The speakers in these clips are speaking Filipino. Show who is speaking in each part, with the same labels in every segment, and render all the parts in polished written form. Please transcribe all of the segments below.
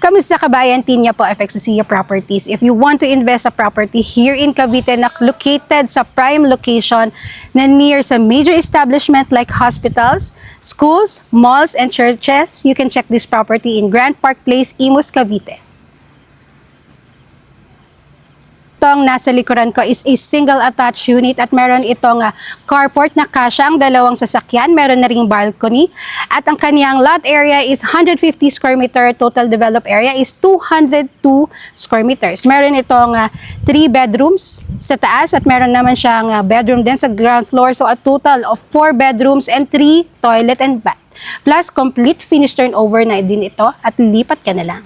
Speaker 1: Kamusta kabayan, Tinya po, FXCCIA Properties. If you want to invest sa property here in Cavite na located sa prime location na near sa major establishment like hospitals, schools, malls, and churches, you can check this property in Grand Park Place, Imus, Cavite. Itong nasa likuran ko is a single attached unit at meron itong carport na kasyang dalawang sasakyan, meron na ring balcony at ang kaniyang lot area is 150 square meter, total developed area is 202 square meters. Meron itong 3 bedrooms sa taas at meron naman siyang bedroom din sa ground floor, so a total of 4 bedrooms and 3 toilet and bath. Plus complete finish turnover na din ito at lipat ka na lang.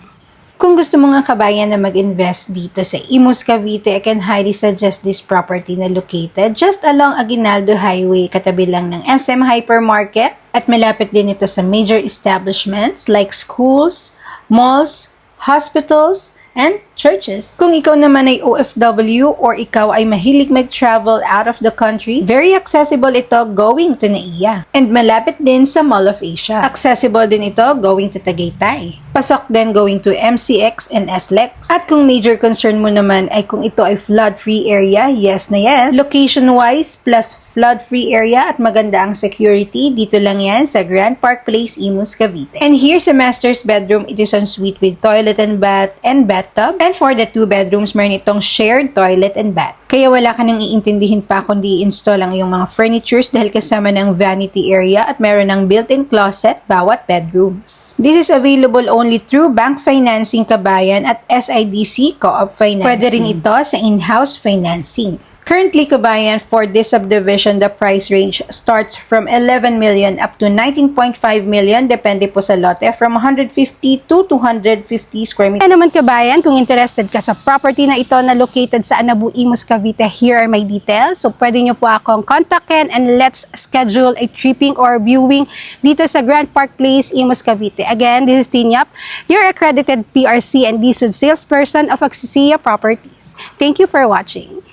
Speaker 1: Kung gusto mo nga kabayan na mag-invest dito sa Imus, Cavite, I can highly suggest this property na located just along Aguinaldo Highway, katabi lang ng SM Hypermarket. At malapit din ito sa major establishments like schools, malls, hospitals, and churches. Kung ikaw naman ay OFW or ikaw ay mahilig mag-travel out of the country, very accessible ito going to NAIA. And malapit din sa Mall of Asia. Accessible din ito going to Tagaytay. Pasok din going to MCX and SLEX. At kung major concern mo naman ay kung ito ay flood-free area, yes na yes. Location-wise plus flood-free area at maganda ang security, dito lang yan sa Grand Park Place, Imus, Cavite. And here's a master's bedroom. It is en suite with toilet and bath and bathtub. And for the 2 bedrooms, meron itong shared toilet and bath. Kaya wala ka nang iintindihin pa kundi i-install ang iyong mga furnitures dahil kasama ng vanity area at meron ng built-in closet bawat bedrooms. This is available only through bank financing kabayan at SIDC Co-op Financing. Pwede rin ito sa in-house financing. Currently, kabayan, for this subdivision, the price range starts from 11 million up to 19.5 million, depende po sa lote, from 150 to 250 square meters. Kaya naman kabayan, kung interested ka sa property na ito na located sa Anabu, Imus, Cavite, here are my details. So, pwede nyo po akong kontakin and let's schedule a tripping or viewing dito sa Grand Park Place, Imus, Cavite. Again, this is Tinyap, your accredited PRC and DSUD salesperson of FXCCIA Properties. Thank you for watching.